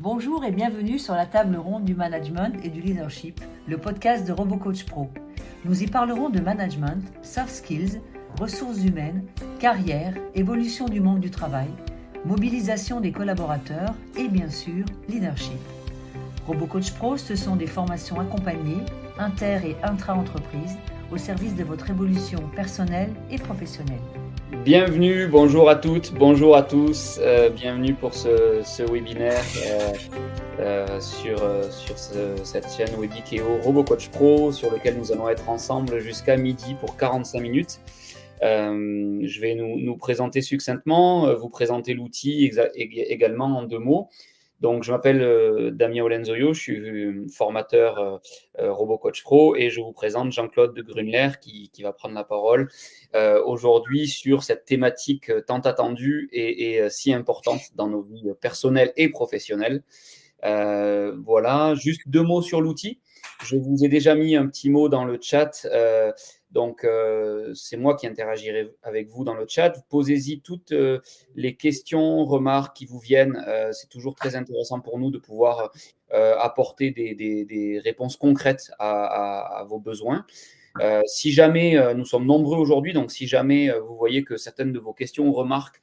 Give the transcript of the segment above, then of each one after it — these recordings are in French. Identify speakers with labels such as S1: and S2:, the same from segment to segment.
S1: Bonjour et bienvenue sur la table ronde du management et du leadership, le podcast de RoboCoach Pro. Nous y parlerons de management, soft skills, ressources humaines, carrière, évolution du monde du travail, mobilisation des collaborateurs et bien sûr, leadership. RoboCoach Pro, ce sont des formations accompagnées, inter- et intra-entreprises, au service de votre évolution personnelle et professionnelle.
S2: Bienvenue, bonjour à toutes, bonjour à tous, bienvenue pour ce webinaire sur cette chaîne Webikeo RoboCoach Pro sur lequel nous allons être ensemble jusqu'à midi pour 45 minutes. Je vais nous présenter succinctement, vous présenter l'outil également en 2 mots. Donc, je m'appelle Damien Olenzoyo, je suis formateur RoboCoach Pro et je vous présente Jean-Claude de Grunler qui va prendre la parole aujourd'hui sur cette thématique tant attendue et si importante dans nos vies personnelles et professionnelles. Voilà, juste 2 mots sur l'outil. Je vous ai déjà mis un petit mot dans le chat. Donc, c'est moi qui interagirai avec vous dans le chat. Posez-y toutes les questions, remarques qui vous viennent. C'est toujours très intéressant pour nous de pouvoir apporter des réponses concrètes à vos besoins. Si jamais, nous sommes nombreux aujourd'hui, donc si jamais vous voyez que certaines de vos questions ou remarques,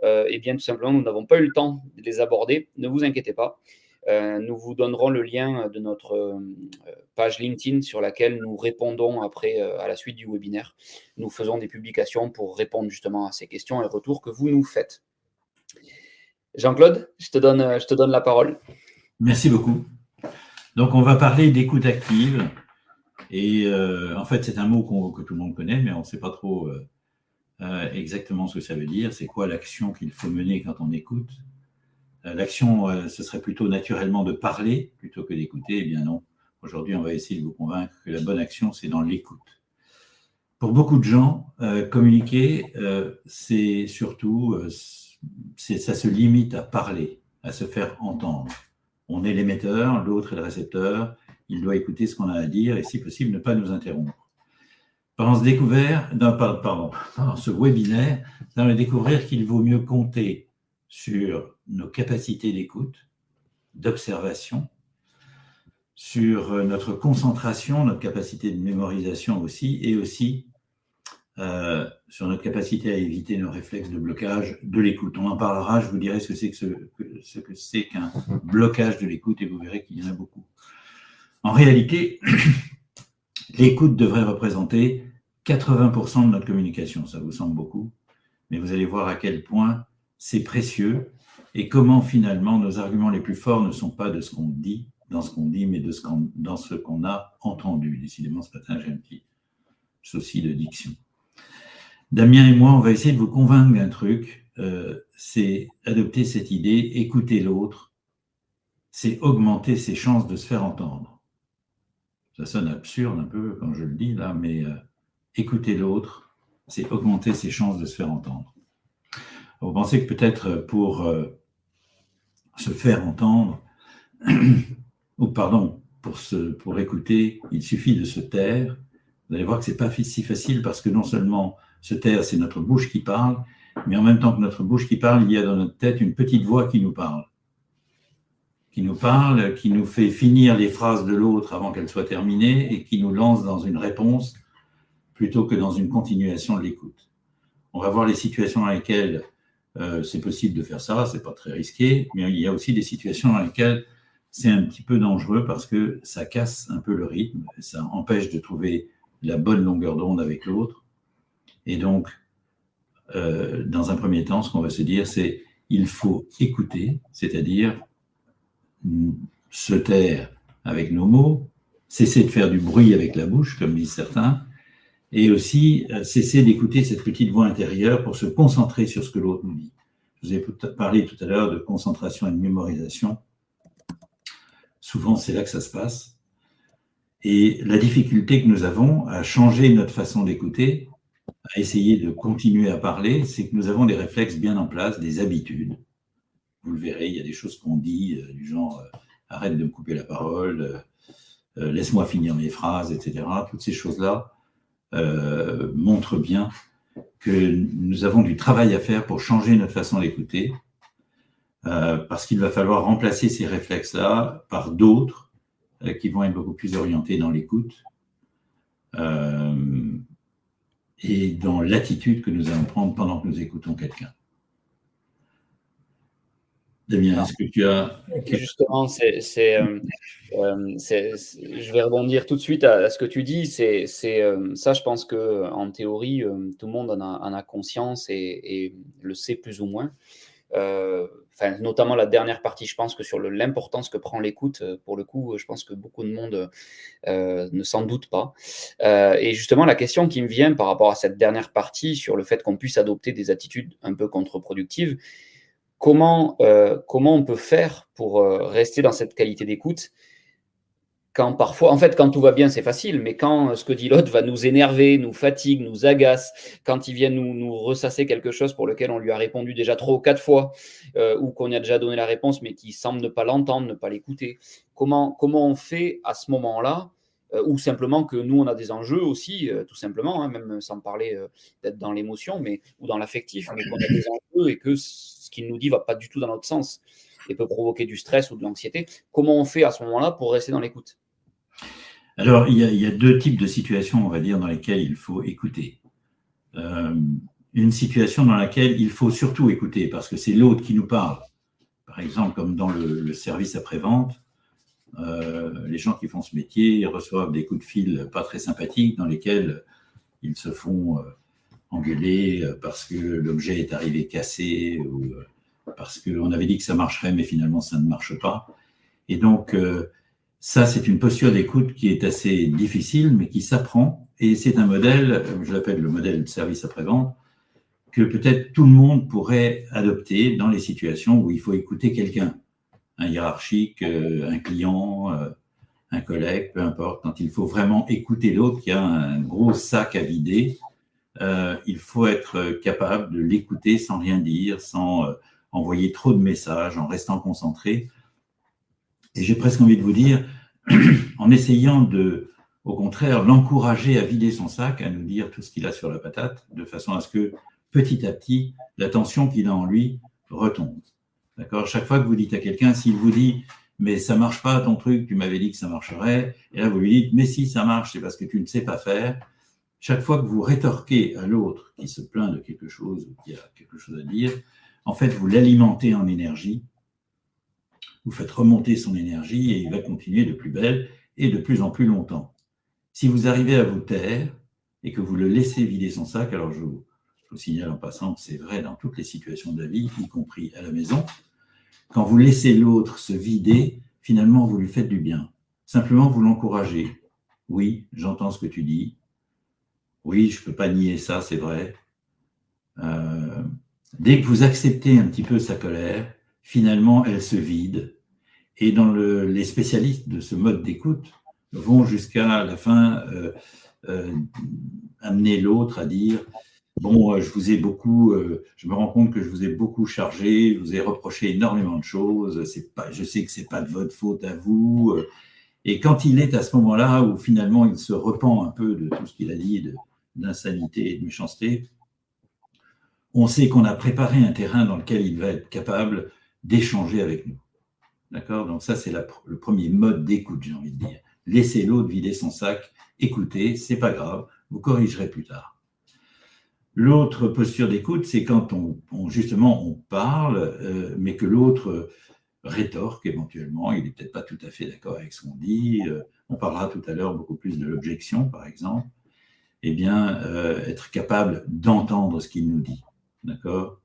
S2: eh bien, tout simplement, nous n'avons pas eu le temps de les aborder, ne vous inquiétez pas. Nous vous donnerons le lien de notre page LinkedIn sur laquelle nous répondons après à la suite du webinaire. Nous faisons des publications pour répondre justement à ces questions et retours que vous nous faites. Jean-Claude, je te donne la parole.
S3: Merci beaucoup. Donc, on va parler d'écoute active. Et en fait, c'est un mot que tout le monde connaît, mais on ne sait pas trop exactement ce que ça veut dire. C'est quoi l'action qu'il faut mener quand on écoute? L'action, ce serait plutôt naturellement de parler plutôt que d'écouter. Eh bien non. Aujourd'hui, on va essayer de vous convaincre que la bonne action, c'est dans l'écoute. Pour beaucoup de gens, communiquer, c'est surtout, ça se limite à parler, à se faire entendre. On est l'émetteur, l'autre est le récepteur. Il doit écouter ce qu'on a à dire et, si possible, ne pas nous interrompre. Pendant ce webinaire, nous allons découvrir qu'il vaut mieux compter sur nos capacités d'écoute, d'observation, sur notre concentration, notre capacité de mémorisation aussi, et aussi sur notre capacité à éviter nos réflexes de blocage de l'écoute. On en parlera, je vous dirai ce que c'est qu'un blocage de l'écoute et vous verrez qu'il y en a beaucoup. En réalité, l'écoute devrait représenter 80% de notre communication. Ça vous semble beaucoup, mais vous allez voir à quel point c'est précieux et comment finalement nos arguments les plus forts ne sont pas de ce qu'on dit, dans ce qu'on dit, mais dans ce qu'on a entendu. Décidément, ce matin, j'ai un petit souci de diction. Damien et moi, on va essayer de vous convaincre d'un truc, c'est adopter cette idée, écouter l'autre, c'est augmenter ses chances de se faire entendre. Ça sonne absurde un peu quand je le dis là, mais écouter l'autre, c'est augmenter ses chances de se faire entendre. Vous pensez que peut-être pour se faire entendre, pour écouter, il suffit de se taire. Vous allez voir que c'est pas si facile parce que non seulement se taire, c'est notre bouche qui parle, mais en même temps que notre bouche qui parle, il y a dans notre tête une petite voix qui nous parle, qui nous fait finir les phrases de l'autre avant qu'elles soient terminées et qui nous lance dans une réponse plutôt que dans une continuation de l'écoute. On va voir les situations dans lesquelles c'est possible de faire ça, c'est pas très risqué, mais il y a aussi des situations dans lesquelles c'est un petit peu dangereux parce que ça casse un peu le rythme, ça empêche de trouver la bonne longueur d'onde avec l'autre. Et donc, dans un premier temps, ce qu'on va se dire, c'est il faut écouter, c'est-à-dire se taire avec nos mots, cesser de faire du bruit avec la bouche, comme disent certains, et aussi cesser d'écouter cette petite voix intérieure pour se concentrer sur ce que l'autre nous dit. Je vous ai parlé tout à l'heure de concentration et de mémorisation. Souvent, c'est là que ça se passe. Et la difficulté que nous avons à changer notre façon d'écouter, à essayer de continuer à parler, c'est que nous avons des réflexes bien en place, des habitudes. Vous le verrez, il y a des choses qu'on dit, du genre arrête de me couper la parole, laisse-moi finir mes phrases, etc. Toutes ces choses-là montrent bien que nous avons du travail à faire pour changer notre façon d'écouter. parce qu'il va falloir remplacer ces réflexes-là par d'autres qui vont être beaucoup plus orientés dans l'écoute et dans l'attitude que nous allons prendre pendant que nous écoutons quelqu'un. Damien, est-ce que tu as…
S2: Justement, je vais rebondir tout de suite à ce que tu dis. Ça, je pense qu'en théorie, tout le monde en a conscience et le sait plus ou moins. Notamment la dernière partie, je pense que sur l'importance que prend l'écoute, pour le coup, je pense que beaucoup de monde ne s'en doute pas. Et justement, la question qui me vient par rapport à cette dernière partie, sur le fait qu'on puisse adopter des attitudes un peu contre-productives, comment on peut faire pour rester dans cette qualité d'écoute quand parfois, en fait, quand tout va bien, c'est facile, mais quand ce que dit l'autre va nous énerver, nous fatigue, nous agace, quand il vient nous ressasser quelque chose pour lequel on lui a répondu déjà 3 ou 4 fois, ou qu'on a déjà donné la réponse, mais qui semble ne pas l'entendre, ne pas l'écouter, comment on fait à ce moment-là, ou simplement que nous, on a des enjeux aussi, tout simplement, hein, même sans parler d'être dans l'émotion ou dans l'affectif, mais qu'on a des enjeux et que ce qu'il nous dit ne va pas du tout dans notre sens et peut provoquer du stress ou de l'anxiété. Comment on fait à ce moment-là pour rester dans l'écoute ?
S3: Alors, il y a 2 types de situations, on va dire, dans lesquelles il faut écouter. Une situation dans laquelle il faut surtout écouter, parce que c'est l'autre qui nous parle. Par exemple, comme dans le service après-vente, les gens qui font ce métier reçoivent des coups de fil pas très sympathiques dans lesquels ils se font engueuler parce que l'objet est arrivé cassé ou parce qu'on avait dit que ça marcherait, mais finalement ça ne marche pas. Et donc, ça, c'est une posture d'écoute qui est assez difficile, mais qui s'apprend. Et c'est un modèle, je l'appelle le modèle de service après-vente, que peut-être tout le monde pourrait adopter dans les situations où il faut écouter quelqu'un, un hiérarchique, un client, un collègue, peu importe. Quand il faut vraiment écouter l'autre, qui a un gros sac à vider, il faut être capable de l'écouter sans rien dire, sans envoyer trop de messages, en restant concentré. Et j'ai presque envie de vous dire, en essayant au contraire, l'encourager à vider son sac, à nous dire tout ce qu'il a sur la patate, de façon à ce que, petit à petit, la tension qu'il a en lui retombe. D'accord ? Chaque fois que vous dites à quelqu'un, s'il vous dit « mais ça marche pas ton truc, tu m'avais dit que ça marcherait », et là vous lui dites « mais si ça marche, c'est parce que tu ne sais pas faire », chaque fois que vous rétorquez à l'autre qui se plaint de quelque chose ou qui a quelque chose à dire, en fait, vous l'alimentez en énergie, vous faites remonter son énergie et il va continuer de plus belle et de plus en plus longtemps. Si vous arrivez à vous taire et que vous le laissez vider son sac, alors je vous signale en passant que c'est vrai dans toutes les situations de la vie, y compris à la maison, quand vous laissez l'autre se vider, finalement vous lui faites du bien. Simplement vous l'encouragez. Oui, j'entends ce que tu dis. Oui, je ne peux pas nier ça, c'est vrai. Dès que vous acceptez un petit peu sa colère, finalement, elle se vide. Et les spécialistes de ce mode d'écoute vont jusqu'à la fin amener l'autre à dire « Bon, je me rends compte que je vous ai beaucoup chargé, je vous ai reproché énormément de choses, je sais que ce n'est pas de votre faute à vous. » Et quand il est à ce moment-là où finalement il se repent un peu de tout ce qu'il a dit d'insanité et de méchanceté, on sait qu'on a préparé un terrain dans lequel il va être capable d'échanger avec nous. D'accord ? Donc ça, c'est le premier mode d'écoute, j'ai envie de dire. Laissez l'autre vider son sac, écoutez, c'est pas grave, vous corrigerez plus tard. L'autre posture d'écoute, c'est quand on parle, mais que l'autre rétorque éventuellement, il n'est peut-être pas tout à fait d'accord avec ce qu'on dit, on parlera tout à l'heure beaucoup plus de l'objection, par exemple, eh bien, être capable d'entendre ce qu'il nous dit. D'accord ?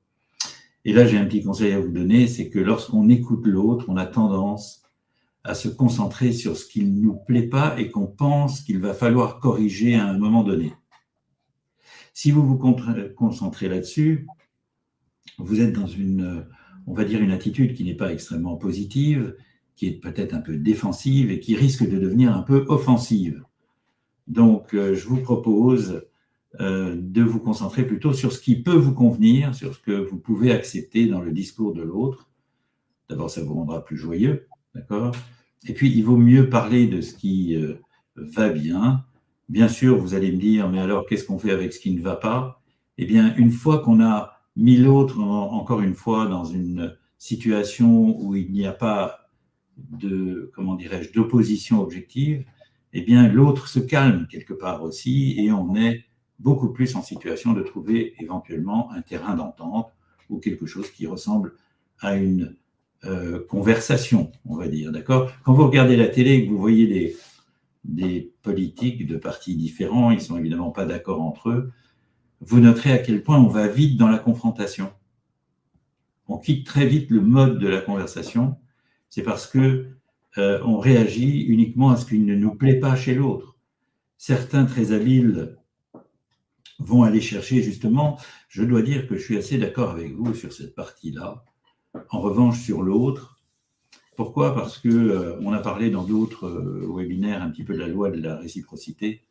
S3: Et là, j'ai un petit conseil à vous donner, c'est que lorsqu'on écoute l'autre, on a tendance à se concentrer sur ce qui ne nous plaît pas et qu'on pense qu'il va falloir corriger à un moment donné. Si vous vous concentrez là-dessus, vous êtes dans on va dire une attitude qui n'est pas extrêmement positive, qui est peut-être un peu défensive et qui risque de devenir un peu offensive. Donc, je vous propose de vous concentrer plutôt sur ce qui peut vous convenir, sur ce que vous pouvez accepter dans le discours de l'autre. D'abord, ça vous rendra plus joyeux, d'accord ? Et puis, il vaut mieux parler de ce qui va bien. Bien sûr, vous allez me dire, mais alors, qu'est-ce qu'on fait avec ce qui ne va pas ? Eh bien, une fois qu'on a mis l'autre, encore une fois, dans une situation où il n'y a pas d'opposition objective, eh bien, l'autre se calme quelque part aussi et on est beaucoup plus en situation de trouver éventuellement un terrain d'entente ou quelque chose qui ressemble à une conversation, on va dire, d'accord ? Quand vous regardez la télé et que vous voyez des politiques de partis différents, ils ne sont évidemment pas d'accord entre eux, vous noterez à quel point on va vite dans la confrontation. On quitte très vite le mode de la conversation, c'est parce que on réagit uniquement à ce qui ne nous plaît pas chez l'autre. Certains très habiles vont aller chercher justement, je dois dire que je suis assez d'accord avec vous sur cette partie-là. En revanche, sur l'autre, pourquoi ? Parce que on a parlé dans d'autres webinaires un petit peu de la loi de la réciprocité.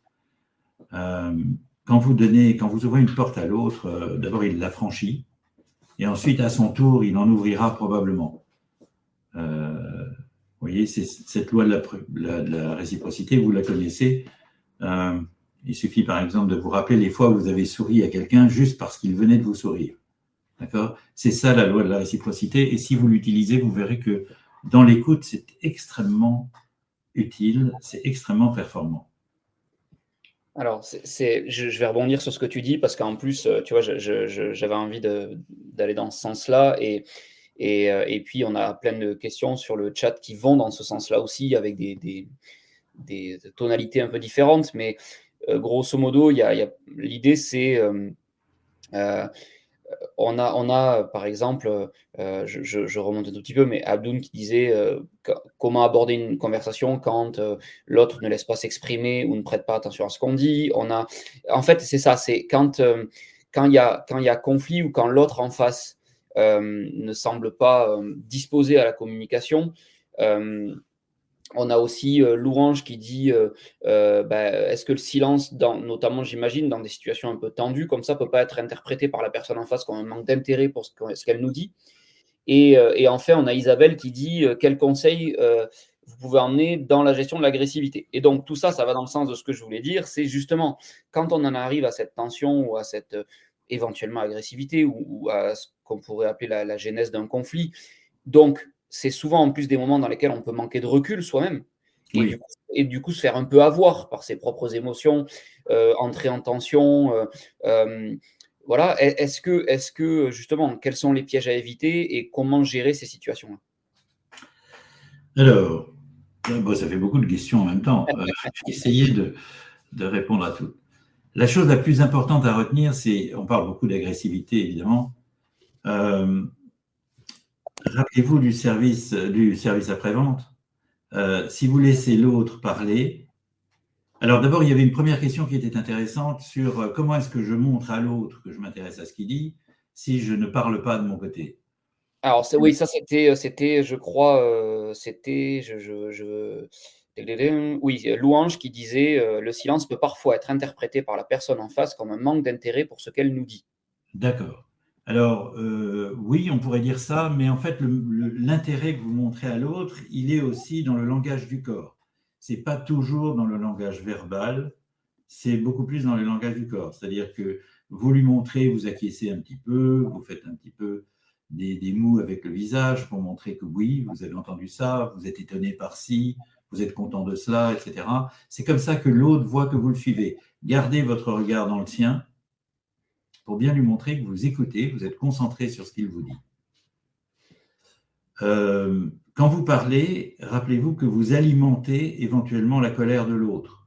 S3: Quand vous ouvrez une porte à l'autre, d'abord il la franchit, et ensuite à son tour, il en ouvrira probablement. Vous voyez, c'est cette loi de la réciprocité, vous la connaissez. Il suffit par exemple de vous rappeler les fois où vous avez souri à quelqu'un juste parce qu'il venait de vous sourire. D'accord ? C'est ça la loi de la réciprocité, et si vous l'utilisez, vous verrez que dans l'écoute, c'est extrêmement utile, c'est extrêmement performant.
S2: Alors, je vais rebondir sur ce que tu dis parce qu'en plus, tu vois, j'avais envie d'aller dans ce sens-là et puis on a plein de questions sur le chat qui vont dans ce sens-là aussi avec des tonalités un peu différentes, mais grosso modo, l'idée c'est on a par exemple, je remonte un tout petit peu, mais Abdoun qui disait comment aborder une conversation quand l'autre ne laisse pas s'exprimer ou ne prête pas attention à ce qu'on dit. En fait, c'est ça, c'est quand il y a conflit ou quand l'autre en face ne semble pas disposé à la communication. On a aussi Louange qui dit est-ce que le silence, notamment j'imagine dans des situations un peu tendues comme ça, peut pas être interprété par la personne en face comme un manque d'intérêt pour ce qu'elle nous dit. Et enfin, on a Isabelle qui dit quel conseil vous pouvez emmener dans la gestion de l'agressivité. Et donc tout ça, ça va dans le sens de ce que je voulais dire, c'est justement quand on en arrive à cette tension ou à cette éventuellement agressivité ou à ce qu'on pourrait appeler la genèse d'un conflit. Donc c'est souvent en plus des moments dans lesquels on peut manquer de recul soi-même et du coup se faire un peu avoir par ses propres émotions, entrer en tension. Voilà. Est-ce que justement, quels sont les pièges à éviter et comment gérer ces situations-là ?
S3: Alors, ça fait beaucoup de questions en même temps. Je vais essayer de répondre à toutes. La chose la plus importante à retenir, c'est, on parle beaucoup d'agressivité évidemment. Rappelez-vous du service après-vente. Si vous laissez l'autre parler, alors d'abord, il y avait une première question qui était intéressante sur comment est-ce que je montre à l'autre que je m'intéresse à ce qu'il dit si je ne parle pas de mon côté.
S2: Alors, oui, ça c'était, je crois, oui, Louange qui disait le silence peut parfois être interprété par la personne en face comme un manque d'intérêt pour ce qu'elle nous dit.
S3: D'accord. Alors, oui, on pourrait dire ça, mais en fait, l'intérêt que vous montrez à l'autre, il est aussi dans le langage du corps. Ce n'est pas toujours dans le langage verbal, c'est beaucoup plus dans le langage du corps. C'est-à-dire que vous lui montrez, vous acquiescez un petit peu, vous faites un petit peu des mots avec le visage pour montrer que oui, vous avez entendu ça, vous êtes étonné par ci, vous êtes content de cela, etc. C'est comme ça que l'autre voit que vous le suivez. Gardez votre regard dans le sien pour bien lui montrer que vous écoutez, vous êtes concentré sur ce qu'il vous dit. Quand vous parlez, rappelez-vous que vous alimentez éventuellement la colère de l'autre.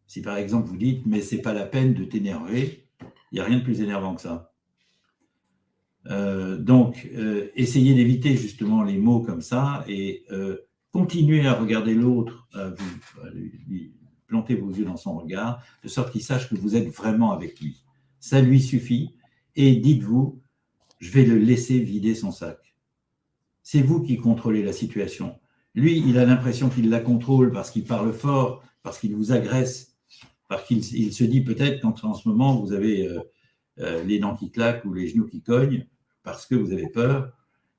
S3: Si par exemple vous dites « mais c'est pas la peine de t'énerver », il n'y a rien de plus énervant que ça. Donc, essayez d'éviter justement les mots comme ça et continuez à regarder l'autre, lui planter vos yeux dans son regard, de sorte qu'il sache que vous êtes vraiment avec lui. Ça lui suffit et dites-vous, je vais le laisser vider son sac. C'est vous qui contrôlez la situation. Lui, il a l'impression qu'il la contrôle parce qu'il parle fort, parce qu'il vous agresse, parce qu'il se dit peut-être qu'en ce moment, vous avez les dents qui claquent ou les genoux qui cognent parce que vous avez peur.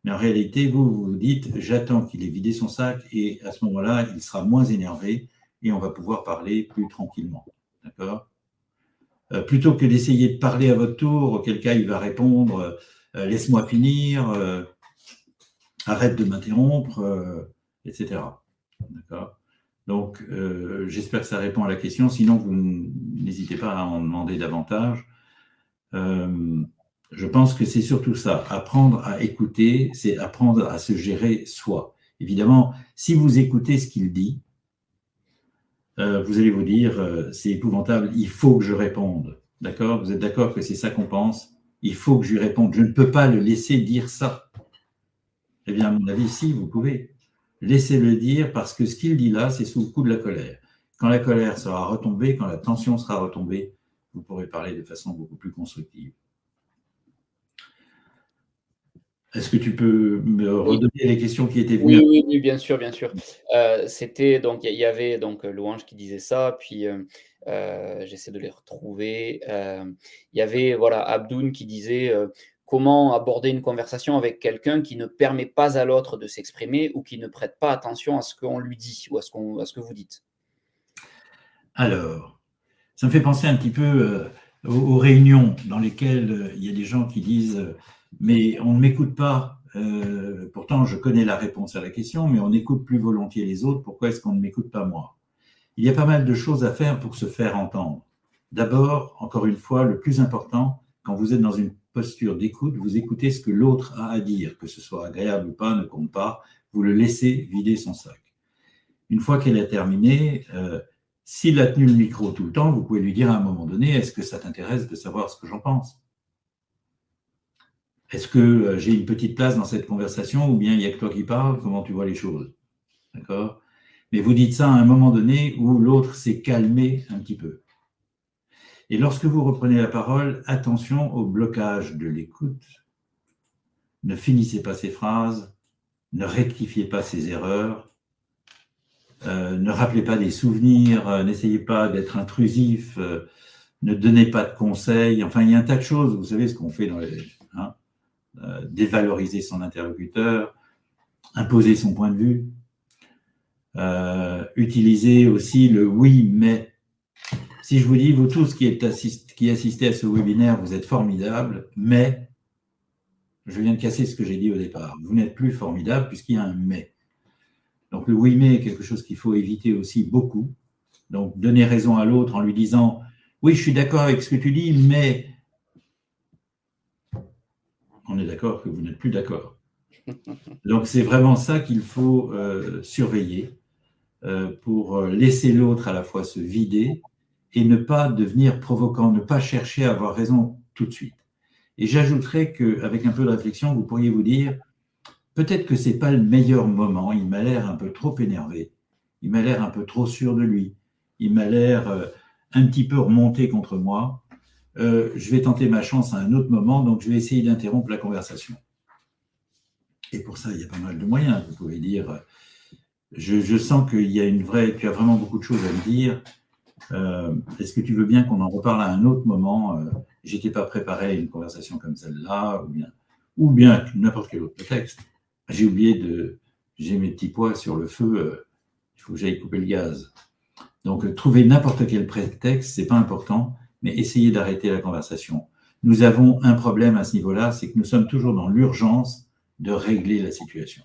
S3: Mais en réalité, vous vous dites, j'attends qu'il ait vidé son sac et à ce moment-là, il sera moins énervé et on va pouvoir parler plus tranquillement. D'accord ? Plutôt que d'essayer de parler à votre tour, auquel cas il va répondre « laisse-moi finir », arrête de m'interrompre, etc. D'accord ? Donc, j'espère que ça répond à la question. Sinon, vous n'hésitez pas à en demander davantage. Je pense que c'est surtout ça. Apprendre à écouter, c'est apprendre à se gérer soi. Évidemment, si vous écoutez ce qu'il dit, vous allez vous dire, c'est épouvantable, il faut que je réponde. D'accord ? Vous êtes d'accord que c'est ça qu'on pense ? Il faut que je lui réponde. Je ne peux pas le laisser dire ça. Eh bien, à mon avis, si, vous pouvez. Laissez-le dire parce que ce qu'il dit là, c'est sous le coup de la colère. Quand la colère sera retombée, quand la tension sera retombée, vous pourrez parler de façon beaucoup plus constructive. Est-ce que tu peux me redonner les questions qui étaient venues?
S2: Oui, bien sûr, bien sûr. C'était donc il y avait donc Louange qui disait ça, puis j'essaie de les retrouver. Il y avait voilà Abdoun qui disait comment aborder une conversation avec quelqu'un qui ne permet pas à l'autre de s'exprimer ou qui ne prête pas attention à ce qu'on lui dit ou à ce que vous dites.
S3: Alors, ça me fait penser un petit peu aux réunions dans lesquelles il y a des gens qui disent mais on ne m'écoute pas, pourtant je connais la réponse à la question, mais on écoute plus volontiers les autres, pourquoi est-ce qu'on ne m'écoute pas moi? Il y a pas mal de choses à faire pour se faire entendre. D'abord, encore une fois, le plus important, quand vous êtes dans une posture d'écoute, vous écoutez ce que l'autre a à dire, que ce soit agréable ou pas, ne compte pas, vous le laissez vider son sac. Une fois qu'elle a terminé, s'il a tenu le micro tout le temps, vous pouvez lui dire à un moment donné, est-ce que ça t'intéresse de savoir ce que j'en pense? Est-ce que j'ai une petite place dans cette conversation ou bien il n'y a que toi qui parles? Comment tu vois les choses? D'accord? Mais vous dites ça à un moment donné où l'autre s'est calmé un petit peu. Et lorsque vous reprenez la parole, attention au blocage de l'écoute. Ne finissez pas ces phrases, ne rectifiez pas ces erreurs, ne rappelez pas des souvenirs, n'essayez pas d'être intrusif, ne donnez pas de conseils. Enfin, il y a un tas de choses, vous savez ce qu'on fait dans les... dévaloriser son interlocuteur, imposer son point de vue, utiliser aussi le oui, mais. Si je vous dis, vous tous qui assistez à ce webinaire, vous êtes formidables, mais je viens de casser ce que j'ai dit au départ. Vous n'êtes plus formidables puisqu'il y a un mais. Donc le oui, mais est quelque chose qu'il faut éviter aussi beaucoup. Donc donner raison à l'autre en lui disant « Oui, je suis d'accord avec ce que tu dis, mais… » On est d'accord que vous n'êtes plus d'accord. Donc c'est vraiment ça qu'il faut surveiller pour laisser l'autre à la fois se vider et ne pas devenir provoquant, ne pas chercher à avoir raison tout de suite. Et j'ajouterais qu'avec un peu de réflexion, vous pourriez vous dire, peut-être que ce n'est pas le meilleur moment, il m'a l'air un peu trop énervé, il m'a l'air un peu trop sûr de lui, il m'a l'air un petit peu remonté contre moi, je vais tenter ma chance à un autre moment, donc je vais essayer d'interrompre la conversation. Et pour ça, il y a pas mal de moyens. Vous pouvez dire, je sens qu'il y a tu as vraiment beaucoup de choses à me dire, est-ce que tu veux bien qu'on en reparle à un autre moment? J'étais pas préparé à une conversation comme celle-là, ou bien n'importe quel autre prétexte. J'ai mes petits pois sur le feu, il faut que j'aille couper le gaz. Donc, trouver n'importe quel prétexte, c'est pas important, mais essayez d'arrêter la conversation. Nous avons un problème à ce niveau-là, c'est que nous sommes toujours dans l'urgence de régler la situation.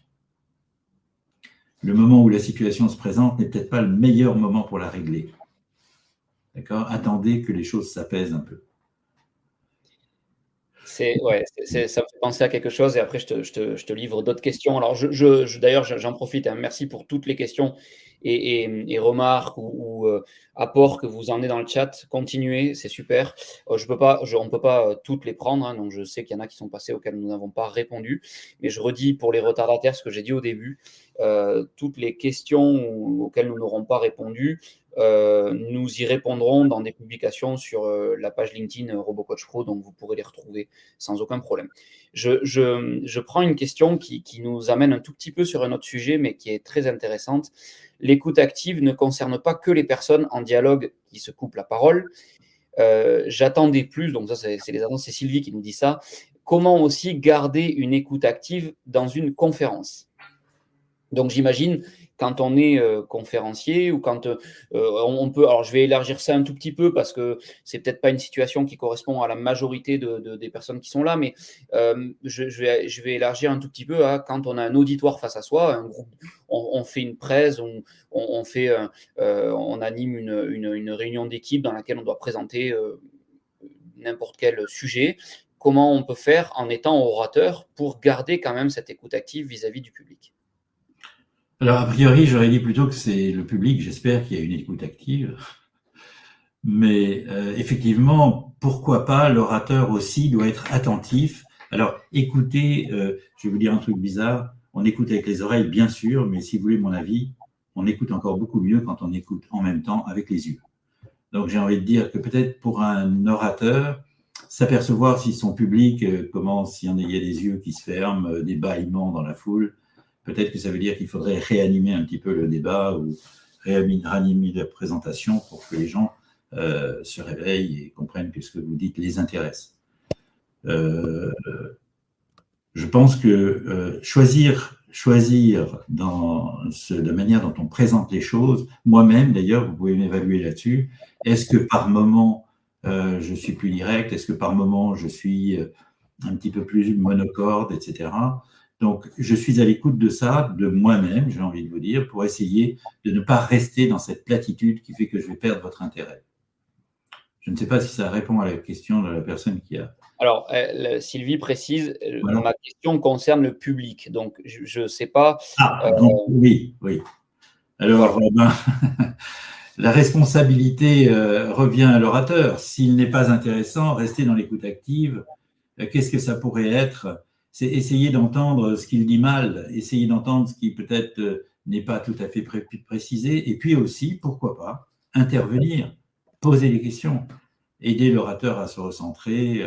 S3: Le moment où la situation se présente n'est peut-être pas le meilleur moment pour la régler. D'accord? Attendez que les choses s'apaisent un peu.
S2: Ça me fait penser à quelque chose et après je te livre d'autres questions. Alors d'ailleurs j'en profite, hein, merci pour toutes les questions et remarques ou apports que vous emmenez dans le chat. Continuez, c'est super. On ne peut pas toutes les prendre, hein, donc je sais qu'il y en a qui sont passés auxquels nous n'avons pas répondu. Mais je redis pour les retardataires ce que j'ai dit au début. Toutes les questions auxquelles nous n'aurons pas répondu, nous y répondrons dans des publications sur la page LinkedIn RoboCoach Pro, donc vous pourrez les retrouver sans aucun problème. Je prends une question qui nous amène un tout petit peu sur un autre sujet, mais qui est très intéressante. L'écoute active ne concerne pas que les personnes en dialogue qui se coupent la parole. J'attendais plus, donc ça c'est les annonces, c'est Sylvie qui nous dit ça. Comment aussi garder une écoute active dans une conférence? Donc j'imagine quand on est conférencier ou quand on peut… Alors, je vais élargir ça un tout petit peu parce que c'est peut-être pas une situation qui correspond à la majorité des personnes qui sont là, mais je vais élargir un tout petit peu à quand on a un auditoire face à soi, un groupe, on fait une presse, on anime une réunion d'équipe dans laquelle on doit présenter n'importe quel sujet. Comment on peut faire en étant orateur pour garder quand même cette écoute active vis-à-vis du public?
S3: Alors, a priori, j'aurais dit plutôt que c'est le public, j'espère qu'il y a une écoute active. Mais effectivement, pourquoi pas, l'orateur aussi doit être attentif. Alors, écoutez, je vais vous dire un truc bizarre, on écoute avec les oreilles, bien sûr, mais si vous voulez mon avis, on écoute encore beaucoup mieux quand on écoute en même temps avec les yeux. Donc, j'ai envie de dire que peut-être pour un orateur, s'apercevoir si son public commence, s'il y a des yeux qui se ferment, des bâillements dans la foule, peut-être que ça veut dire qu'il faudrait réanimer un petit peu le débat ou réanimer la présentation pour que les gens se réveillent et comprennent que ce que vous dites les intéresse. Je pense que choisir dans la manière dont on présente les choses, moi-même d'ailleurs, vous pouvez m'évaluer là-dessus, est-ce que par moment je suis plus direct, est-ce que par moment je suis un petit peu plus monocorde, etc. Donc je suis à l'écoute de ça, de moi-même, j'ai envie de vous dire, pour essayer de ne pas rester dans cette platitude qui fait que je vais perdre votre intérêt. Je ne sais pas si ça répond à la question de la personne qui a…
S2: Alors, Sylvie précise,
S3: Voilà.
S2: ma question concerne le public, donc je ne sais pas…
S3: donc, oui. Alors, la responsabilité revient à l'orateur. S'il n'est pas intéressant, rester dans l'écoute active, qu'est-ce que ça pourrait être? C'est essayer d'entendre ce qu'il dit mal, essayer d'entendre ce qui peut-être n'est pas tout à fait précisé, et puis aussi, pourquoi pas, intervenir, poser des questions, aider l'orateur à se recentrer.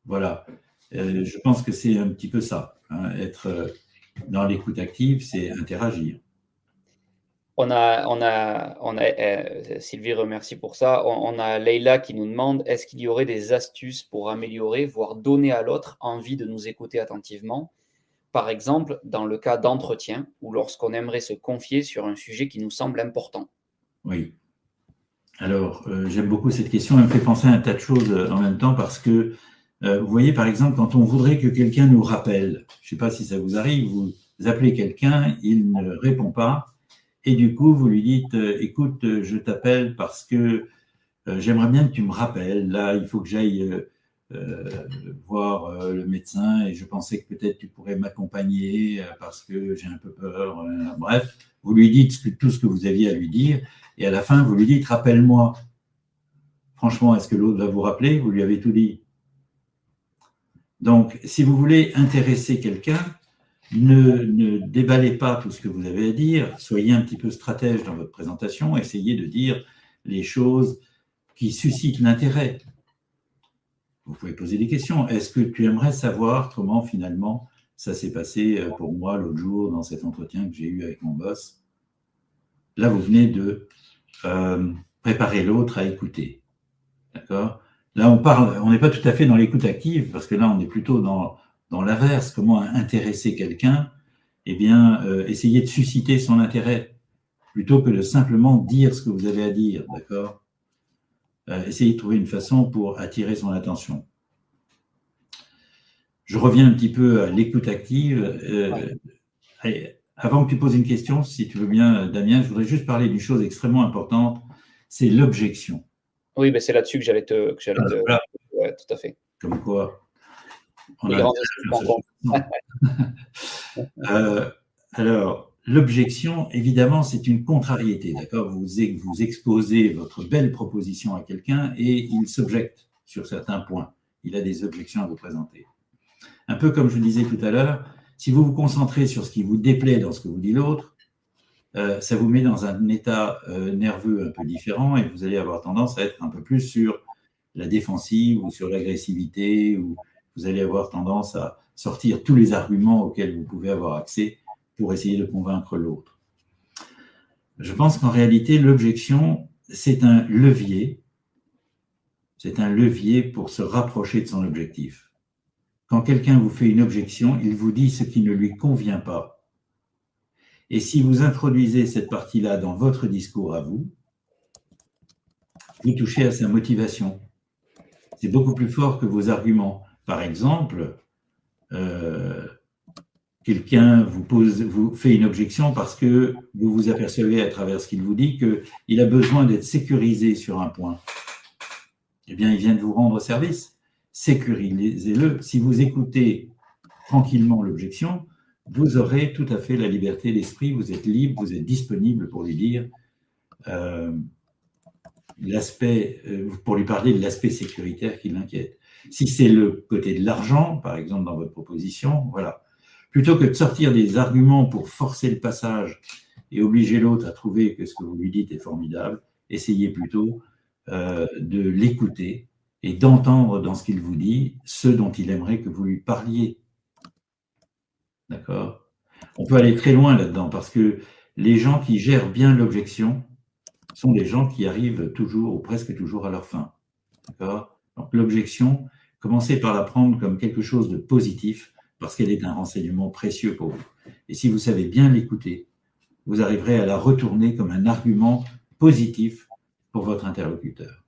S3: Voilà. Je pense que c'est un petit peu ça. Hein. Être dans l'écoute active, c'est interagir.
S2: Sylvie remercie pour ça. On a Leïla qui nous demande, est-ce qu'il y aurait des astuces pour améliorer, voire donner à l'autre envie de nous écouter attentivement? Par exemple, dans le cas d'entretien ou lorsqu'on aimerait se confier sur un sujet qui nous semble important.
S3: Oui. Alors, j'aime beaucoup cette question. Elle me fait penser à un tas de choses en même temps parce que, vous voyez, par exemple, quand on voudrait que quelqu'un nous rappelle, je ne sais pas si ça vous arrive, vous appelez quelqu'un, il ne répond pas, et du coup, vous lui dites, écoute, je t'appelle parce que j'aimerais bien que tu me rappelles. Là, il faut que j'aille voir le médecin et je pensais que peut-être tu pourrais m'accompagner parce que j'ai un peu peur. Bref, vous lui dites tout ce que vous aviez à lui dire et à la fin, vous lui dites, rappelle-moi. Franchement, est-ce que l'autre va vous rappeler? Vous lui avez tout dit. Donc, si vous voulez intéresser quelqu'un, ne déballez pas tout ce que vous avez à dire, soyez un petit peu stratège dans votre présentation, essayez de dire les choses qui suscitent l'intérêt. Vous pouvez poser des questions. Est-ce que tu aimerais savoir comment finalement ça s'est passé pour moi l'autre jour dans cet entretien que j'ai eu avec mon boss? Là, vous venez de préparer l'autre à écouter. D'accord? Là, on n'est pas tout à fait dans l'écoute active parce que là, on est plutôt dans l'inverse, comment intéresser quelqu'un, eh bien, essayez de susciter son intérêt, plutôt que de simplement dire ce que vous avez à dire, d'accord? Essayez de trouver une façon pour attirer son attention. Je reviens un petit peu à l'écoute active. Avant que tu poses une question, si tu veux bien, Damien, je voudrais juste parler d'une chose extrêmement importante, c'est l'objection.
S2: Oui, ben c'est là-dessus que j'allais te…
S3: Voilà.
S2: Ouais, tout à fait.
S3: Comme quoi… Alors, l'objection, évidemment, c'est une contrariété, d'accord? Vous exposez votre belle proposition à quelqu'un et il s'objecte sur certains points. Il a des objections à vous présenter. Un peu comme je le disais tout à l'heure, si vous vous concentrez sur ce qui vous déplaît dans ce que vous dit l'autre, ça vous met dans un état nerveux un peu différent et vous allez avoir tendance à être un peu plus sur la défensive ou sur l'agressivité, ou vous allez avoir tendance à sortir tous les arguments auxquels vous pouvez avoir accès pour essayer de convaincre l'autre. Je pense qu'en réalité, l'objection, c'est un levier. C'est un levier pour se rapprocher de son objectif. Quand quelqu'un vous fait une objection, il vous dit ce qui ne lui convient pas. Et si vous introduisez cette partie-là dans votre discours à vous, vous touchez à sa motivation. C'est beaucoup plus fort que vos arguments. Par exemple, quelqu'un vous fait une objection parce que vous vous apercevez à travers ce qu'il vous dit qu'il a besoin d'être sécurisé sur un point. Eh bien, il vient de vous rendre service. Sécurisez-le. Si vous écoutez tranquillement l'objection, vous aurez tout à fait la liberté d'esprit, vous êtes libre, vous êtes disponible pour lui dire pour lui parler de l'aspect sécuritaire qui l'inquiète. Si c'est le côté de l'argent, par exemple dans votre proposition, voilà. Plutôt que de sortir des arguments pour forcer le passage et obliger l'autre à trouver que ce que vous lui dites est formidable, essayez plutôt de l'écouter et d'entendre dans ce qu'il vous dit ce dont il aimerait que vous lui parliez. D'accord ? On peut aller très loin là-dedans parce que les gens qui gèrent bien l'objection sont des gens qui arrivent toujours ou presque toujours à leur fin. D'accord ? Donc l'objection, commencez par la prendre comme quelque chose de positif parce qu'elle est un renseignement précieux pour vous. Et si vous savez bien l'écouter, vous arriverez à la retourner comme un argument positif pour votre interlocuteur.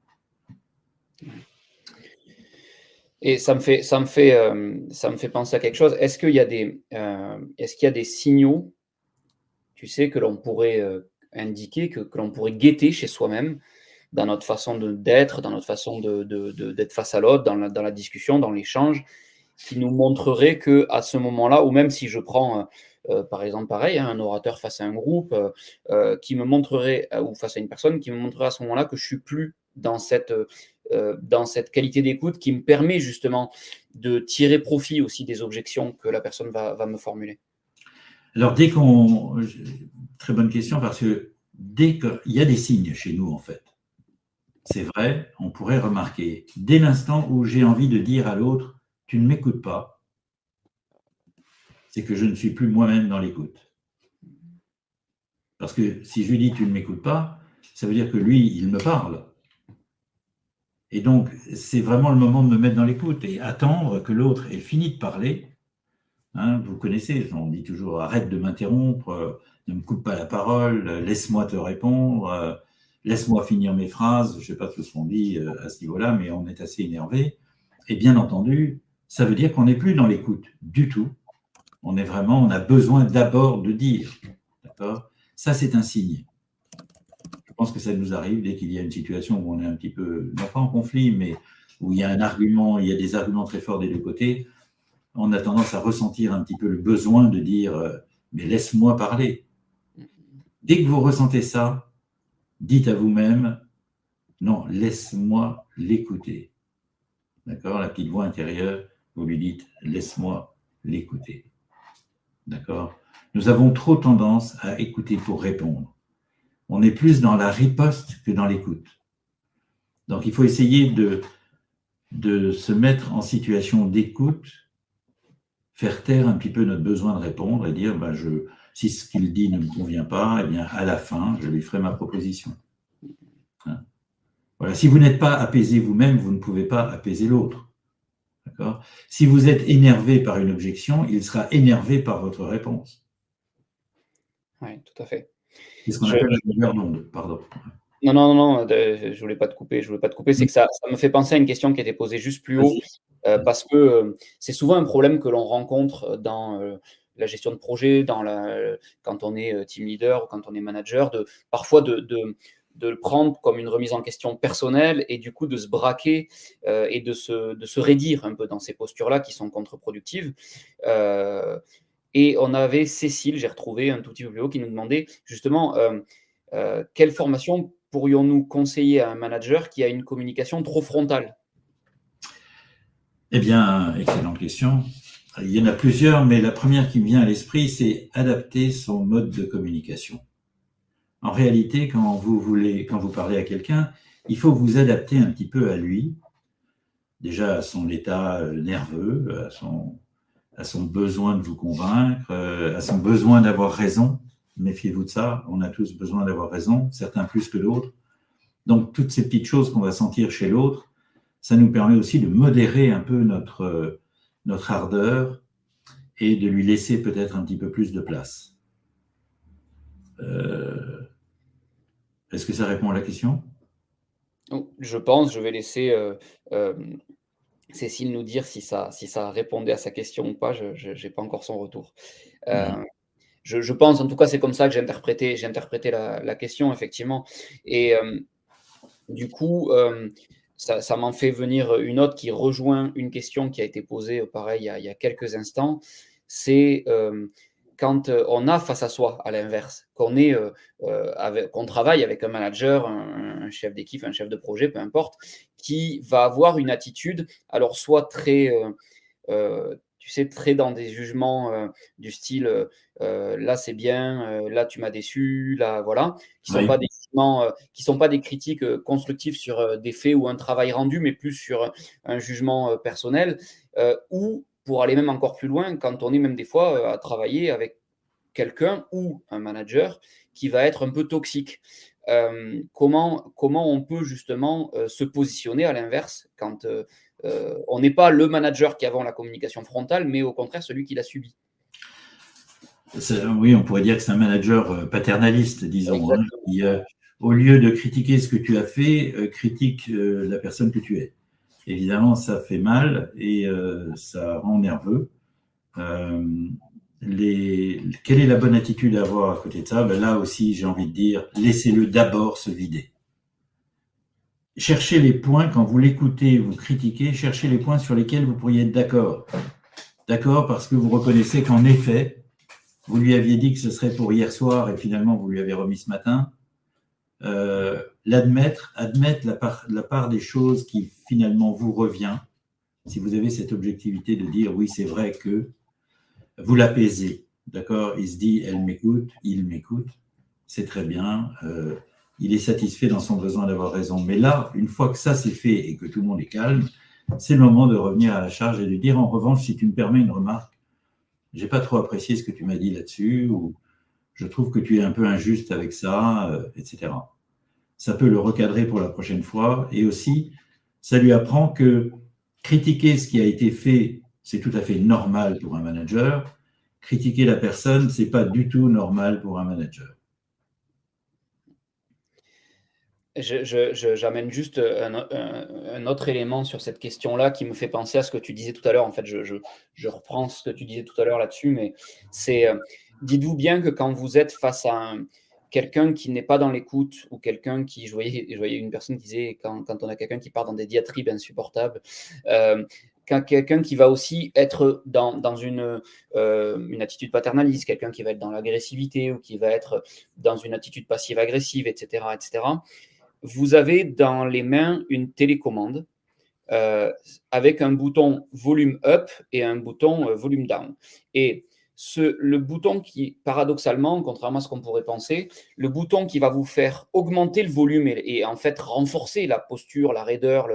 S2: Et ça me fait penser à quelque chose. Est-ce qu'il y a des signaux, tu sais, que l'on pourrait indiquer, que l'on pourrait guetter chez soi-même dans notre façon d'être, dans notre façon d'être face à l'autre, dans la discussion, dans l'échange, qui nous montrerait qu'à ce moment-là, ou même si je prends, par exemple, pareil, un orateur face à un groupe, qui me montrerait, ou face à une personne, qui me montrerait à ce moment-là que je suis plus dans cette qualité d'écoute qui me permet justement de tirer profit aussi des objections que la personne va me formuler.
S3: Alors, très bonne question, parce que dès qu'il y a des signes chez nous, en fait, c'est vrai, on pourrait remarquer, dès l'instant où j'ai envie de dire à l'autre, tu ne m'écoutes pas, c'est que je ne suis plus moi-même dans l'écoute. Parce que si je lui dis tu ne m'écoutes pas, ça veut dire que lui, il me parle. Et donc, c'est vraiment le moment de me mettre dans l'écoute et attendre que l'autre ait fini de parler. Hein, vous connaissez, on dit toujours arrête de m'interrompre, ne me coupe pas la parole, laisse-moi te répondre, laisse-moi finir mes phrases. Je ne sais pas tout ce qu'on dit à ce niveau-là, mais on est assez énervé. Et bien entendu, ça veut dire qu'on n'est plus dans l'écoute du tout. On a besoin d'abord de dire. D'accord ? Ça, c'est un signe. Je pense que ça nous arrive dès qu'il y a une situation où on est un petit peu, non pas en conflit, mais où il y a un argument, il y a des arguments très forts des deux côtés, on a tendance à ressentir un petit peu le besoin de dire « mais laisse-moi parler ». Dès que vous ressentez ça, dites à vous-même « non, laisse-moi l'écouter ». D'accord ? La petite voix intérieure, vous lui dites « laisse-moi l'écouter ». D'accord ? Nous avons trop tendance à écouter pour répondre. On est plus dans la riposte que dans l'écoute. Donc, il faut essayer de se mettre en situation d'écoute, faire taire un petit peu notre besoin de répondre et dire si ce qu'il dit ne me convient pas, eh bien, à la fin, je lui ferai ma proposition. Hein ? Voilà. Si vous n'êtes pas apaisé vous-même, vous ne pouvez pas apaiser l'autre. D'accord ? Si vous êtes énervé par une objection, il sera énervé par votre réponse.
S2: Oui, tout à fait.
S3: C'est ce qu'on appelle la longueur d'onde, pardon.
S2: Non, je voulais pas te couper. C'est que ça me fait penser à une question qui a été posée juste plus haut, parce que c'est souvent un problème que l'on rencontre dans la gestion de projet, quand on est team leader ou quand on est manager, parfois de le prendre comme une remise en question personnelle et du coup de se braquer et de se raidir un peu dans ces postures-là qui sont contre-productives. Et on avait Cécile, j'ai retrouvé un tout petit peu plus haut, qui nous demandait justement quelle formation pourrions-nous conseiller à un manager qui a une communication trop frontale ?
S3: Eh bien, excellente question. Il y en a plusieurs, mais la première qui me vient à l'esprit, c'est adapter son mode de communication. En réalité, quand vous parlez à quelqu'un, il faut vous adapter un petit peu à lui, déjà à son état nerveux, à son besoin de vous convaincre, à son besoin d'avoir raison. Méfiez-vous de ça, on a tous besoin d'avoir raison, certains plus que d'autres. Donc, toutes ces petites choses qu'on va sentir chez l'autre, ça nous permet aussi de modérer un peu notre ardeur et de lui laisser peut-être un petit peu plus de place. Est-ce que ça répond à la question?
S2: Je pense, je vais laisser Cécile nous dire si ça répondait à sa question ou pas. Je n'ai pas encore son retour. Je pense, en tout cas, c'est comme ça que j'ai interprété la question, effectivement. Et du coup, ça m'en fait venir une autre qui rejoint une question qui a été posée, pareil, il y a quelques instants. C'est quand on a face à soi, à l'inverse, qu'on travaille avec un manager, un chef d'équipe, un chef de projet, peu importe, qui va avoir une attitude, alors soit très, tu sais, très dans des jugements du style là c'est bien, là tu m'as déçu, là voilà, qui ne sont pas des jugements, qui sont pas des critiques constructives sur des faits ou un travail rendu, mais plus sur un jugement personnel, ou pour aller même encore plus loin, quand on est même des fois à travailler avec quelqu'un ou un manager qui va être un peu toxique. Comment on peut justement se positionner à l'inverse quand on n'est pas le manager qui a la communication frontale, mais au contraire celui qui l'a subi?
S3: Oui, on pourrait dire que c'est un manager paternaliste, disons, hein, qui, au lieu de critiquer ce que tu as fait, critique la personne que tu es. Évidemment, ça fait mal et ça rend nerveux. Quelle est la bonne attitude à avoir à côté de ça? Là aussi, j'ai envie de dire, laissez-le d'abord se vider. Cherchez les points, quand vous l'écoutez, vous critiquez, cherchez les points sur lesquels vous pourriez être d'accord. D'accord, parce que vous reconnaissez qu'en effet, vous lui aviez dit que ce serait pour hier soir et finalement vous lui avez remis ce matin. Admettre la part des choses qui finalement vous revient, si vous avez cette objectivité de dire oui, c'est vrai que vous l'apaisez, d'accord? Il se dit, elle m'écoute, il m'écoute, c'est très bien, il est satisfait dans son besoin d'avoir raison. Mais là, une fois que ça c'est fait et que tout le monde est calme, c'est le moment de revenir à la charge et de dire, en revanche, si tu me permets une remarque, j'ai pas trop apprécié ce que tu m'as dit là-dessus, ou je trouve que tu es un peu injuste avec ça, etc. Ça peut le recadrer pour la prochaine fois, et aussi, ça lui apprend que critiquer ce qui a été fait, c'est tout à fait normal pour un manager. Critiquer la personne, c'est pas du tout normal pour un manager.
S2: J'amène juste un autre élément sur cette question-là qui me fait penser à ce que tu disais tout à l'heure. En fait, je reprends ce que tu disais tout à l'heure là-dessus, mais c'est dites-vous bien que quand vous êtes face à quelqu'un qui n'est pas dans l'écoute ou quelqu'un qui, je voyais une personne qui disait quand on a quelqu'un qui part dans des diatribes insupportables, quand quelqu'un qui va aussi être dans une attitude paternaliste, quelqu'un qui va être dans l'agressivité ou qui va être dans une attitude passive-agressive, etc., etc., vous avez dans les mains une télécommande avec un bouton volume up et un bouton volume down. Et le bouton qui, paradoxalement, contrairement à ce qu'on pourrait penser, le bouton qui va vous faire augmenter le volume et en fait renforcer la posture, la raideur,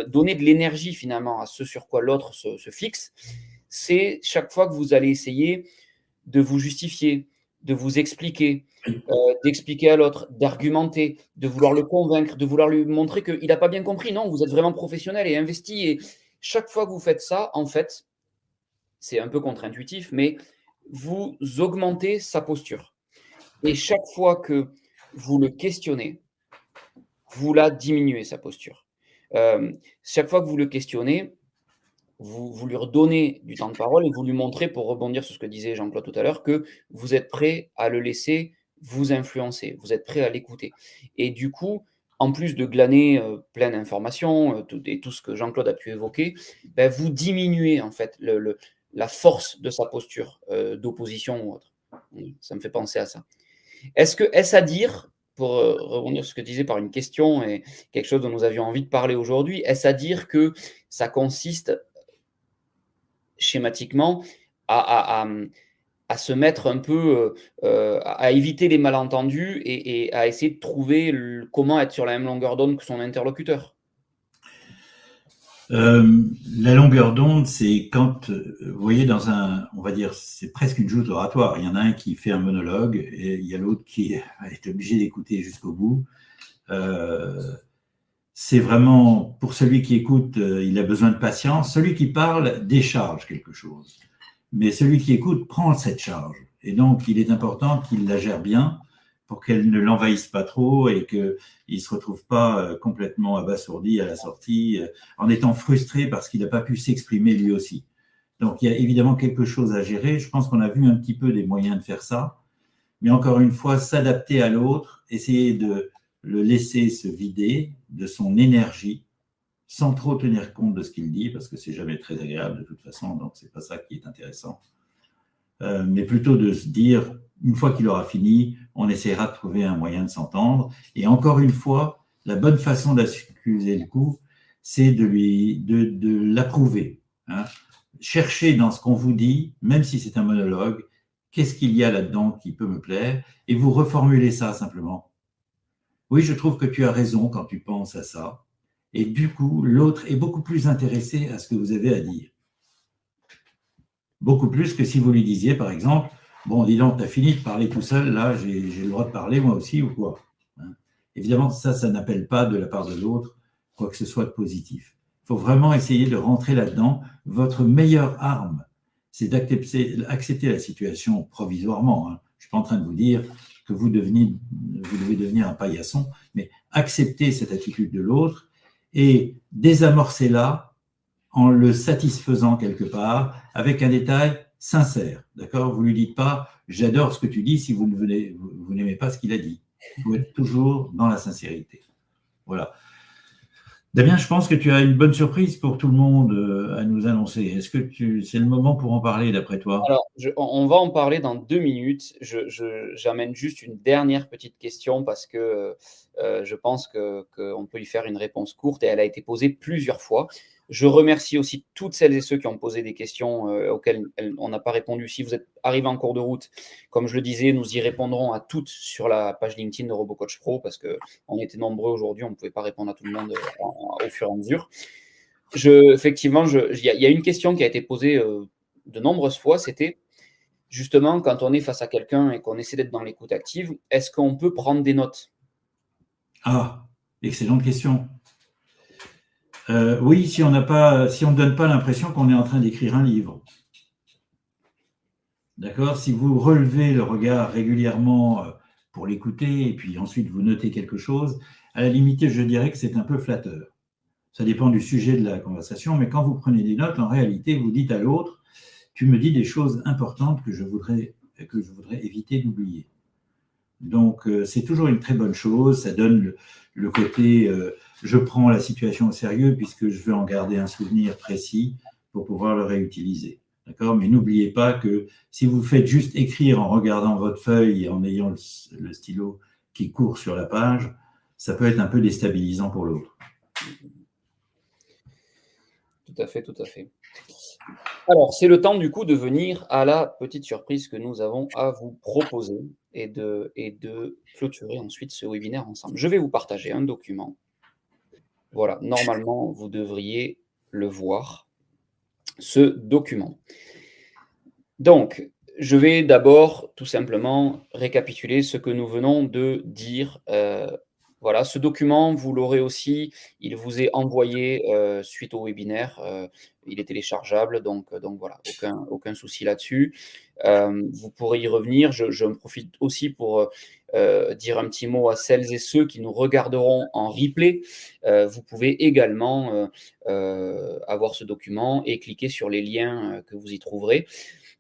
S2: donner de l'énergie finalement à ce sur quoi l'autre se fixe, c'est chaque fois que vous allez essayer de vous justifier, de vous expliquer, d'expliquer à l'autre, d'argumenter, de vouloir le convaincre, de vouloir lui montrer qu'il n'a pas bien compris. Non, vous êtes vraiment professionnel et investi. Et chaque fois que vous faites ça, en fait, c'est un peu contre-intuitif, mais vous augmentez sa posture. Et chaque fois que vous le questionnez, vous la diminuez, sa posture. Chaque fois que vous le questionnez, vous lui redonnez du temps de parole et vous lui montrez, pour rebondir sur ce que disait Jean-Claude tout à l'heure, que vous êtes prêt à le laisser vous influencer, vous êtes prêt à l'écouter. Et du coup, en plus de glaner plein d'informations et tout ce que Jean-Claude a pu évoquer, vous diminuez en fait la force de sa posture d'opposition ou autre. Ça me fait penser à ça. Est-ce à dire, pour rebondir sur ce que tu disais par une question et quelque chose dont nous avions envie de parler aujourd'hui, est-ce à dire que ça consiste schématiquement à se mettre un peu, à éviter les malentendus et à essayer de trouver comment être sur la même longueur d'onde que son interlocuteur?
S3: La longueur d'onde, c'est quand, vous voyez, on va dire, c'est presque une joute oratoire. Il y en a un qui fait un monologue et il y a l'autre qui est obligé d'écouter jusqu'au bout. C'est vraiment, pour celui qui écoute, il a besoin de patience. Celui qui parle décharge quelque chose. Mais celui qui écoute prend cette charge. Et donc, il est important qu'il la gère bien pour qu'elle ne l'envahisse pas trop et qu'il ne se retrouve pas complètement abasourdi à la sortie, en étant frustré parce qu'il n'a pas pu s'exprimer lui aussi. Donc, il y a évidemment quelque chose à gérer. Je pense qu'on a vu un petit peu des moyens de faire ça. Mais encore une fois, s'adapter à l'autre, essayer de le laisser se vider de son énergie, sans trop tenir compte de ce qu'il dit, parce que c'est jamais très agréable de toute façon, donc c'est pas ça qui est intéressant. Mais plutôt de se dire, une fois qu'il aura fini, on essaiera de trouver un moyen de s'entendre. Et encore une fois, la bonne façon d'accuser le coup, c'est de l'approuver. Hein. Cherchez dans ce qu'on vous dit, même si c'est un monologue, qu'est-ce qu'il y a là-dedans qui peut me plaire, et vous reformulez ça simplement. Oui, je trouve que tu as raison quand tu penses à ça. Et du coup, l'autre est beaucoup plus intéressé à ce que vous avez à dire. Beaucoup plus que si vous lui disiez, par exemple, bon, dis donc, tu as fini de parler tout seul, là, j'ai le droit de parler moi aussi ou quoi. Hein. Évidemment, ça n'appelle pas de la part de l'autre quoi que ce soit de positif. Il faut vraiment essayer de rentrer là-dedans. Votre meilleure arme, c'est d'accepter la situation provisoirement. Hein. Je ne suis pas en train de vous dire que vous devez devenir un paillasson, mais accepter cette attitude de l'autre et désamorcer-la en le satisfaisant quelque part avec un détail sincère. D'accord ? Vous ne lui dites pas « j'adore ce que tu dis » si vous n'aimez pas ce qu'il a dit. Il faut être toujours dans la sincérité. Voilà. Damien, je pense que tu as une bonne surprise pour tout le monde à nous annoncer. Est-ce que c'est le moment pour en parler d'après toi ?
S2: Alors, on va en parler dans 2 minutes. J'amène juste une dernière petite question parce que je pense qu'on peut y faire une réponse courte et elle a été posée plusieurs fois. Je remercie aussi toutes celles et ceux qui ont posé des questions auxquelles on n'a pas répondu. Si vous êtes arrivés en cours de route, comme je le disais, nous y répondrons à toutes sur la page LinkedIn de RoboCoach Pro parce qu'on était nombreux aujourd'hui, on ne pouvait pas répondre à tout le monde au fur et à mesure. Effectivement, il y a une question qui a été posée de nombreuses fois, c'était justement quand on est face à quelqu'un et qu'on essaie d'être dans l'écoute active, est-ce qu'on peut prendre des notes ?
S3: Ah, excellente question. Oui, si on ne donne pas l'impression qu'on est en train d'écrire un livre. D'accord ? Si vous relevez le regard régulièrement pour l'écouter et puis ensuite vous notez quelque chose, à la limite, je dirais que c'est un peu flatteur. Ça dépend du sujet de la conversation, mais quand vous prenez des notes, en réalité, vous dites à l'autre, tu me dis des choses importantes que je voudrais éviter d'oublier. Donc, c'est toujours une très bonne chose. Ça donne le côté je prends la situation au sérieux puisque je veux en garder un souvenir précis pour pouvoir le réutiliser. D'accord ? Mais n'oubliez pas que si vous faites juste écrire en regardant votre feuille et en ayant le stylo qui court sur la page, ça peut être un peu déstabilisant pour l'autre.
S2: Tout à fait, tout à fait. Alors, c'est le temps du coup de venir à la petite surprise que nous avons à vous proposer et de clôturer ensuite ce webinaire ensemble. Je vais vous partager un document. Voilà, normalement, vous devriez le voir, ce document. Donc, je vais d'abord tout simplement récapituler ce que nous venons de dire. Voilà, ce document, vous l'aurez aussi, il vous est envoyé suite au webinaire. Il est téléchargeable, donc voilà, aucun souci là-dessus. Vous pourrez y revenir. Je me profite aussi pour dire un petit mot à celles et ceux qui nous regarderont en replay. Vous pouvez également avoir ce document et cliquer sur les liens que vous y trouverez.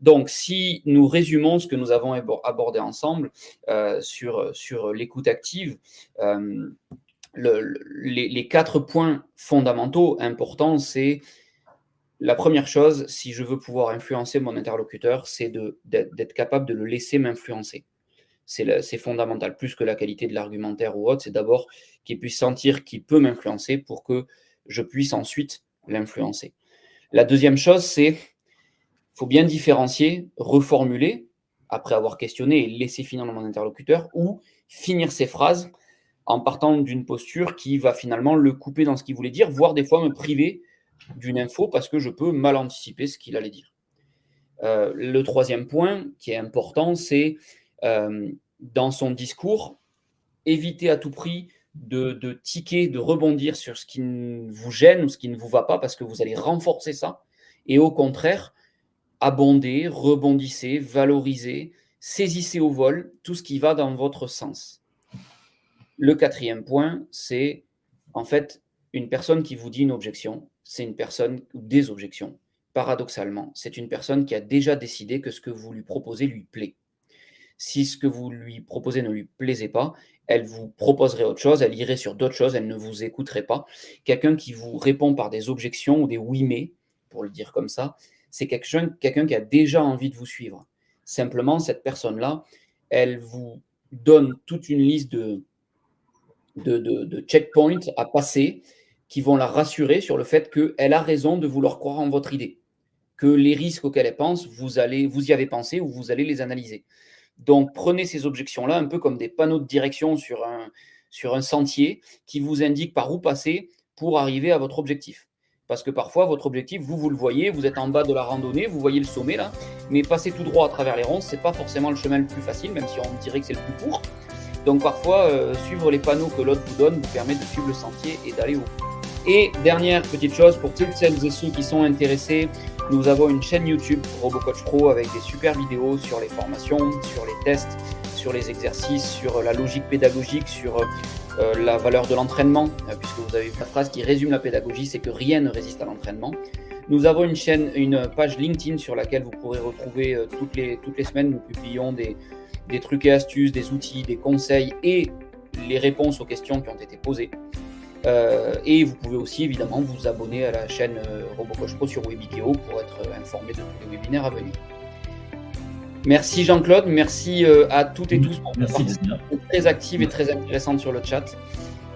S2: Donc, si nous résumons ce que nous avons abordé ensemble sur l'écoute active, les 4 points fondamentaux importants, c'est la première chose, si je veux pouvoir influencer mon interlocuteur, c'est d'être capable de le laisser m'influencer. C'est fondamental, plus que la qualité de l'argumentaire ou autre, c'est d'abord qu'il puisse sentir qu'il peut m'influencer pour que je puisse ensuite l'influencer. La deuxième chose, c'est il faut bien différencier, reformuler, après avoir questionné et laisser finir mon interlocuteur, ou finir ses phrases en partant d'une posture qui va finalement le couper dans ce qu'il voulait dire, voire des fois me priver d'une info parce que je peux mal anticiper ce qu'il allait dire. Le troisième point qui est important, c'est dans son discours, éviter à tout prix de tiquer, de rebondir sur ce qui vous gêne ou ce qui ne vous va pas parce que vous allez renforcer ça. Et au contraire, abonder, rebondissez, valorisez saisissez au vol tout ce qui va dans votre sens. Le 4e point, c'est en fait une personne qui vous dit une objection, c'est une personne ou des objections. Paradoxalement, c'est une personne qui a déjà décidé que ce que vous lui proposez lui plaît. Si ce que vous lui proposez ne lui plaisait pas, elle vous proposerait autre chose, elle irait sur d'autres choses, elle ne vous écouterait pas. Quelqu'un qui vous répond par des objections ou des oui mais, pour le dire comme ça, c'est quelqu'un qui a déjà envie de vous suivre. Simplement, cette personne-là, elle vous donne toute une liste de checkpoints à passer qui vont la rassurer sur le fait qu'elle a raison de vouloir croire en votre idée, que les risques auxquels elle pense, vous y avez pensé ou vous allez les analyser. Donc, prenez ces objections-là un peu comme des panneaux de direction sur un sentier qui vous indiquent par où passer pour arriver à votre objectif. Parce que parfois, votre objectif, vous le voyez, vous êtes en bas de la randonnée, vous voyez le sommet là, mais passer tout droit à travers les ronces, ce n'est pas forcément le chemin le plus facile, même si on dirait que c'est le plus court. Donc parfois, suivre les panneaux que l'autre vous donne vous permet de suivre le sentier et d'aller au bout. Et dernière petite chose, pour toutes celles et ceux qui sont intéressés, nous avons une chaîne YouTube RoboCoach Pro avec des super vidéos sur les formations, sur les tests, sur les exercices, sur la logique pédagogique, sur la valeur de l'entraînement, puisque vous avez une phrase qui résume la pédagogie, c'est que rien ne résiste à l'entraînement. Nous avons une page LinkedIn sur laquelle vous pourrez retrouver toutes les semaines, nous publions des trucs et astuces, des outils, des conseils et les réponses aux questions qui ont été posées. Et vous pouvez aussi évidemment vous abonner à la chaîne RoboCoach Pro sur Webikeo pour être informé de tous les webinaires à venir. Merci Jean-Claude, merci à toutes et tous pour votre participation très active et très intéressante sur le chat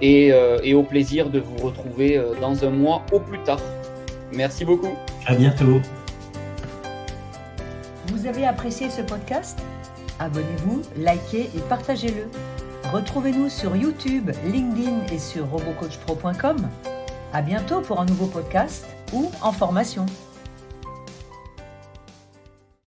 S2: et au plaisir de vous retrouver dans un mois au plus tard. Merci beaucoup.
S3: À bientôt.
S1: Vous avez apprécié ce podcast ? Abonnez-vous, likez et partagez-le. Retrouvez-nous sur YouTube, LinkedIn et sur robocoachpro.com. À bientôt pour un nouveau podcast ou en formation.